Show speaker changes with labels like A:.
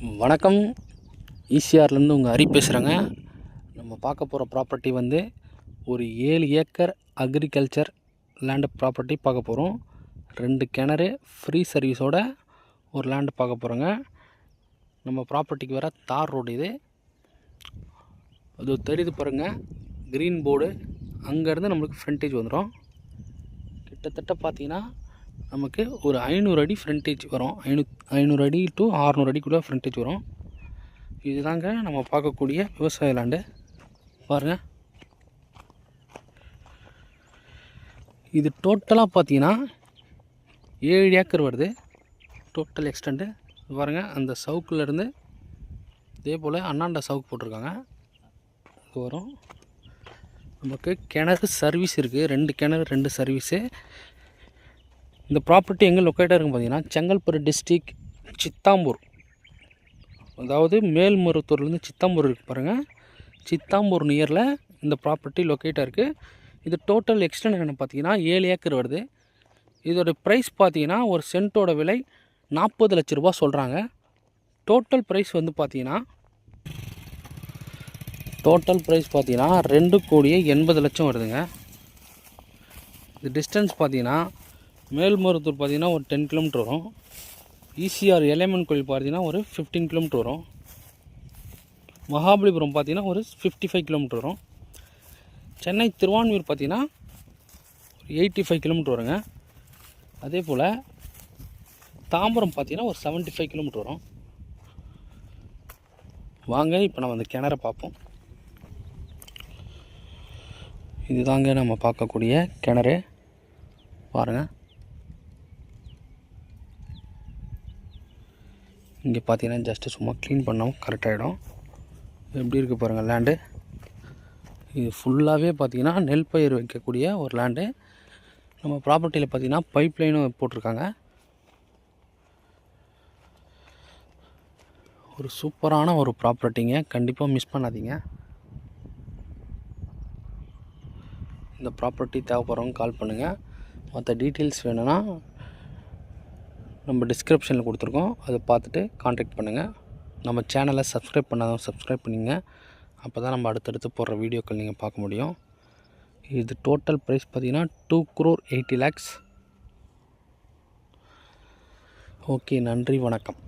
A: வணக்கம். ஈசிஆர்லேருந்து உங்கள் ஹரி பேசுகிறேங்க. நம்ம பார்க்க போகிற ப்ராப்பர்ட்டி வந்து ஒரு 7 ஏக்கர் அக்ரிகல்ச்சர் லேண்டு ப்ராப்பர்ட்டி பார்க்க போகிறோம். 2 கிணறு ஃப்ரீ சர்வீஸோட ஒரு லேண்டு பார்க்க போகிறோங்க. நம்ம ப்ராப்பர்ட்டிக்கு வர தார் ரோடு இது. அது தெரியுது பாருங்கள், க்ரீன் போர்டு. அங்கேருந்து நம்மளுக்கு ஃப்ரண்டேஜ் வந்துடும். கிட்டத்தட்ட பார்த்தீங்கன்னா நமக்கு ஒரு 500 அடி ஃப்ரண்டேஜ் வரும். 500 அடி டு 600 அடிக்குள்ளே ஃப்ரண்டேஜ் வரும். இதுதாங்க நம்ம பார்க்கக்கூடிய விவசாய லேண்டு. பாருங்கள், இது டோட்டலாக பார்த்தீங்கன்னா 7 ஏக்கர் வருது டோட்டல் எக்ஸ்டெண்டு. பாருங்கள், அந்த சவுக்குலேருந்து இதே போல் அண்ணாண்ட சவுக்கு போட்டிருக்காங்க. இது வரும். நமக்கு கிணறு சர்வீஸ் இருக்குது. 2 கிணறு 2 சர்வீஸு. இந்த ப்ராப்பர்ட்டி எங்கே லொக்கேட்டாக இருக்குன்னு பார்த்தீங்கன்னா செங்கல்பட்டு டிஸ்ட்ரிக் சித்தாம்பூர், அதாவது மேல்மருவத்தூர்லேருந்து சித்தாம்பூர் இருக்குது பாருங்கள். சித்தாம்பூர் நியரில் இந்த ப்ராப்பர்ட்டி லொக்கேட்டாக இருக்குது. இது டோட்டல் எக்ஸ்டெண்ட் என்ன பார்த்தீங்கன்னா 7 ஏக்கர் வருது. இதோட ப்ரைஸ் பார்த்தீங்கன்னா ஒரு சென்ட்டோட விலை 40 லட்ச ரூபா சொல்கிறாங்க. டோட்டல் ப்ரைஸ் வந்து பார்த்தீங்கன்னா 2,80,00,000 வருதுங்க. இது டிஸ்டன்ஸ் பார்த்தீங்கன்னா மேல்மருவத்தூர் பார்த்தீங்கன்னா ஒரு 10 கிலோமீட்டர் வரும். ஈசிஆர் எல்லையம்மன் கோயில் பார்த்தீங்கன்னா ஒரு 15 கிலோமீட்டர் வரும். மகாபலிபுரம் பார்த்தீங்கன்னா ஒரு 55 கிலோமீட்டர் வரும். சென்னை திருவான்மியூர் பார்த்தீங்கன்னா 85 கிலோமீட்டர் வருங்க. அதே போல் தாம்பரம் பார்த்தீங்கன்னா ஒரு 75 கிலோமீட்டர் வரும். வாங்க இப்போ நம்ம அந்த கிணறை பார்ப்போம். இதுதாங்க நம்ம பார்க்கக்கூடிய கிணறு. பாருங்கள், இங்கே பார்த்தீங்கன்னா ஜஸ்ட்டு சும்மா க்ளீன் பண்ணோம், கரெக்டாகிடும். எப்படி இருக்குது பாருங்கள் லேண்டு. இது ஃபுல்லாகவே பார்த்தீங்கன்னா நெல் பயிர் வைக்கக்கூடிய ஒரு லேண்டு. நம்ம ப்ராப்பர்ட்டியில் பார்த்தீங்கன்னா பைப் லைனும் போட்டிருக்காங்க. ஒரு சூப்பரான ஒரு ப்ராப்பர்ட்டிங்க, கண்டிப்பாக மிஸ் பண்ணாதீங்க. இந்த ப்ராப்பர்ட்டி தேவைப்படுறவங்க கால் பண்ணுங்கள். மற்ற டீட்டெயில்ஸ் வேணும்னா நம்ம டிஸ்கிரிப்ஷனில் கொடுத்துருக்கோம், அதை பார்த்துட்டு கான்டாக்ட் பண்ணுங்கள். நம்ம சேனலை சப்ஸ்கிரைப் பண்ணாதவங்க சப்ஸ்கிரைப் பண்ணிங்க. அப்போ தான் நம்ம அடுத்தடுத்து போடுற வீடியோக்கள் நீங்கள் பார்க்க முடியும். இது டோட்டல் ப்ரைஸ் பார்த்தீங்கன்னா 2,80,00,000. ஓகே, நன்றி, வணக்கம்.